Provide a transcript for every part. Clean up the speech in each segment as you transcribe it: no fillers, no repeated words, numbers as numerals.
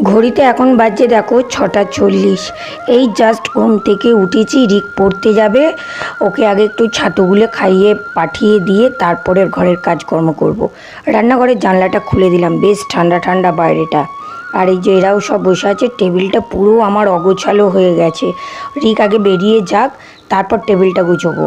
ঘড়িতে এখন বাজছে দেখো 6টা 40। এই জাস্ট ঘুম থেকে উঠেছি, রিক পড়তে যাবে, ওকে আগে একটু ছাতুগুলো খাইয়ে পাঠিয়ে দিয়ে তারপরে ঘরের কাজকর্ম করব। রান্নাঘরের জানলাটা খুলে দিলাম, বেশ ঠান্ডা ঠান্ডা বাইরেটা। আর এই যে এরাও সব বসে আছে, টেবিলটা পুরো আমার অগোছালো হয়ে গেছে। রিক আগে বেরিয়ে যাক, তারপর টেবিলটা গুছোবো।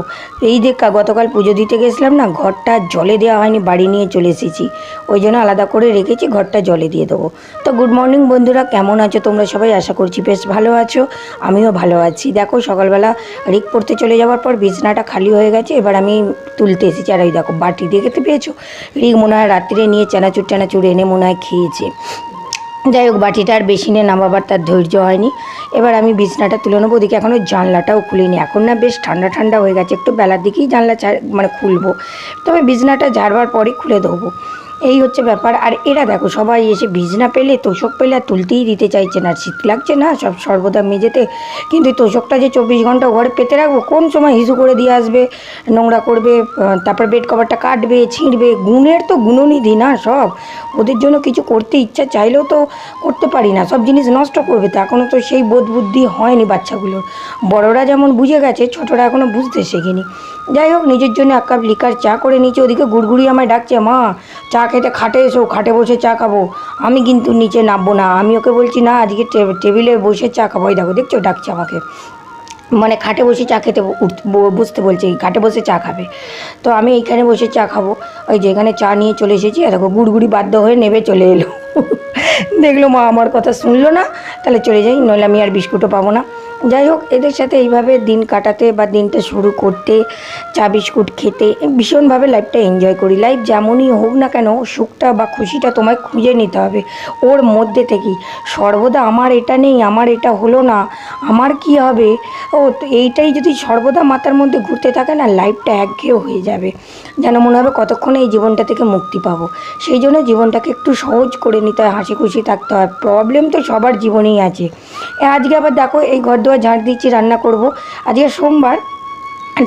এই দেখা গতকাল পুজো দিতে গেছিলাম না, ঘরটা জলে দেওয়া হয়নি, বাড়ি নিয়ে চলে এসেছি, ওই জন্য আলাদা করে রেখেছি, ঘরটা জলে দিয়ে দেবো। তো গুড মর্নিং বন্ধুরা, কেমন আছো তোমরা সবাই? আশা করছি বেশ ভালো আছো, আমিও ভালো আছি। দেখো সকালবেলা রিক পড়তে চলে যাওয়ার পর বিছানাটা খালি হয়ে গেছে, এবার আমি তুলতে এসেছি। আর ওই দেখো বাটি দেখতে পেয়েছো, রিক মনে হয় রাত্রে নিয়ে চানাচুর এনে মনে হয় খেয়েছে। যাই হোক, বাটিটা আর বেসিনে নামাবার তার ধৈর্য হয়নি। এবার আমি বিছনাটা তুলে নেবো। ওদিকে এখনও জানলাটাও খুলিনি, এখন না বেশ ঠান্ডা ঠান্ডা হয়ে গেছে, একটু বেলার দিকেই জানলা খুলবো, তবে বিছনাটা ঝাড়বার পরেই খুলে দেবো। এই হচ্ছে ব্যাপার। আর এরা দেখো সবাই এসে বিছনা পেলে তোষক পেলে আর তুলতেই দিতে চাইছে না, শীত লাগছে না সব সর্বদা মেঝেতে, কিন্তু তোষকটা যে 24 ঘন্টা ঘরে পেতে রাখবো, কোন সময় হিসু করে দিয়ে আসবে, নোংরা করবে, তারপর বেড কভারটা কাটবে ছিঁড়বে, গুণের তো গুণনিধি না সব, ওদের জন্য কিছু করতে ইচ্ছা চাইলেও তো করতে পারি না, সব জিনিস নষ্ট করবে। তো এখনও তো সেই বোধ বুদ্ধি হয়নি বাচ্চাগুলোর, বড়রা যেমন বুঝে গেছে, ছোটরা এখনও বুঝতে শেখেনি। যাই হোক, নিজের জন্য 1 কাপ লিকার চা করে নিচে। ওদিকে গুড়গুড়ি আমায় ডাকছে, মা চা খেতে খাটে এসো, খাটে বসে চা খাবো। আমি কিন্তু নিচে নামবো না, আমি ওকে বলছি না আজকে টেবিলে বসে চা খাবো। ওই দেখো দেখছো ডাকছে আমাকে, মানে খাটে বসে চা খেতে বুঝতে বলছে, খাটে বসে চা খাবে। তো আমি এইখানে বসে চা খাবো, ওই যে এখানে চা নিয়ে চলে এসেছি। আর দেখো গুড়গুড়ি বাধ্য হয়ে নেবে চলে এলো। দেখলো মা আমার কথা শুনলো না, তাহলে চলে যাই, নইলে আমি আর বিস্কুটও পাবো না। যাই হোক, এদের সাথে এইভাবে দিন কাটাতে বা দিনটা শুরু করতে, চা বিস্কুট খেতে ভীষণভাবে লাইফটা এনজয় করি। লাইফ যেমনই হোক না কেন, সুখটা বা খুশিটা তোমায় খুঁজে নিতে হবে ওর মধ্যে থেকেই। সর্বদা আমার এটা নেই, আমার এটা হলো না, আমার কি হবে, ও তো এইটাই যদি সর্বদা মাথার মধ্যে ঘুরতে থাকে না, লাইফটা একঘেয়ে হয়ে যাবে, যেন মনে হবে কতক্ষণে এই জীবনটা থেকে মুক্তি পাবো। সেই জন্য জীবনটাকে একটু সহজ করে নিতে হয়, হাসি খুশি থাকতে হয়। প্রবলেম তো সবার জীবনেই আছে। আজকে আবার দেখো এই ঘর দুয়ার ঝাঁট দিচ্ছি, রান্না করব। আজকে সোমবার,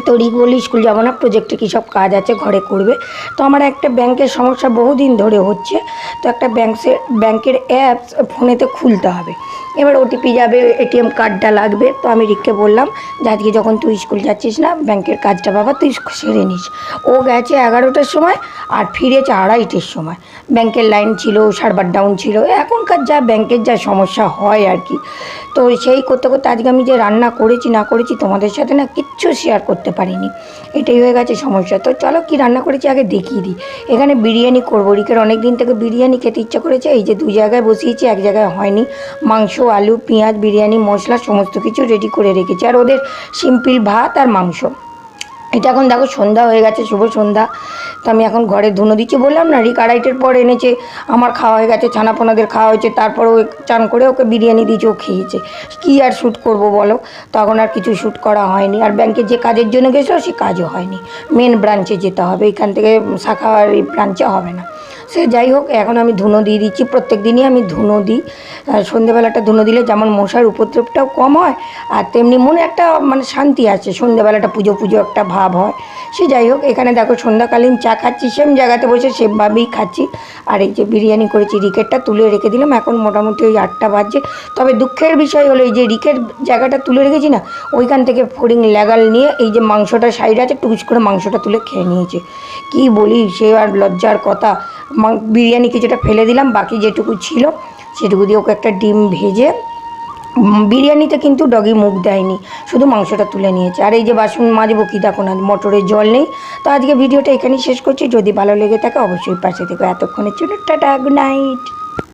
তো রিক বলি স্কুল যাবো না, প্রজেক্টে কী সব কাজ আছে ঘরে করবে। তো আমার একটা ব্যাংকের সমস্যা বহুদিন ধরে হচ্ছে, তো একটা ব্যাংকের অ্যাপস ফোনেতে খুলতে হবে। এবার ওটিপি যাবে, এটিএম কার্ডটা লাগবে। তো আমি রিককে বললাম যে আজকে যখন তুই স্কুল যাচ্ছিস না, ব্যাংকের কাজটা বাবা তুই সেরে নিস। ও গেছে 11টার সময় আর ফিরেছে 2:30টার সময়। ব্যাংকের লাইন ছিল, সার্ভার ডাউন ছিল, এখনকার যা ব্যাংকের যা সমস্যা হয় আর কি। তো সেই করতে করতে আজকে আমি যে রান্না করেছি না করেছি তোমাদের সাথে না কিচ্ছু শেয়ার করতে পারিনি, এটাই হয়ে গেছে সমস্যা। তো চলো কি রান্না করেছি আগে দেখিয়ে দিই। এখানে বিরিয়ানি করবো, রিকের অনেক দিন থেকে বিরিয়ানি খেতে ইচ্ছা করেছে। এই যে 2 জায়গায় বসিয়েছি, এক জায়গায় হয়নি। মাংস, আলু, পেঁয়াজ, বিরিয়ানি মশলা সমস্ত কিছু রেডি করে রেখেছি। আর ওদের সিম্পল ভাত আর মাংস। এটা এখন দেখো সন্ধ্যা হয়ে গেছে, শুভ সন্ধ্যা। তো আমি এখন ঘরে ধুনো দিচ্ছি, বললাম না রিক 2:30টার পর এনেছে, আমার খাওয়া হয়ে গেছে, ছানাপোনাদের খাওয়া হয়েছে, তারপরে ও চান করে ওকে বিরিয়ানি দিয়েছে, ও খেয়েছে। কী আর শ্যুট করবো বলো, তখন আর কিছু শ্যুট করা হয়নি। আর ব্যাংকে যে কাজের জন্য গেছিলো সে কাজও হয়নি, মেন ব্রাঞ্চে যেতে হবে, এখান থেকে শাখার এই ব্রাঞ্চে হবে না। সে যাই হোক, এখন আমি ধুনো দিয়ে দিচ্ছি, প্রত্যেক দিনই আমি ধুনো দিই। সন্ধ্যেবেলাটা ধুনো দিলে যেমন মশার উপদ্রবটাও কম হয়, আর তেমনি মনে একটা শান্তি আছে, সন্ধ্যেবেলাটা পুজো পুজো একটা ভাব হয়। সে যাই হোক, এখানে দেখো সন্ধ্যাকালীন চা খাচ্ছি, সেম জায়গাতে বসে সেমভাবেই খাচ্ছি। আর এই যে বিরিয়ানি করেছি, রিকেরটা তুলে রেখে দিলাম, এখন মোটামুটি ওই 8টা বাজছে। তবে দুঃখের বিষয় হলো এই যে রিকের জায়গাটা তুলে রেখেছি না, ওইখান থেকে ফড়িং লেগাল নিয়ে এই যে মাংসটা সাইডে আছে টুকুস করে মাংসটা তুলে খেয়ে নিয়েছে। কি বলি, সে আর লজ্জার কথা। বিরিয়ানি কিছুটা ফেলে দিলাম, বাকি যেটুকু ছিল সেটুকু দিয়ে ওকে একটা ডিম ভেজে, বিরিয়ানিতে কিন্তু ডগি মুখ দেয়নি, শুধু মাংসটা তুলে নিয়েছে। আর এই যে বাসন মাজবো, কি দেখো না মোটরের জল নেই। তো আজকে ভিডিওটা এখানেই শেষ করছি, যদি ভালো লেগে থাকে অবশ্যই পাশে থেকো। এতক্ষণের জন্য টাটা, গুড নাইট।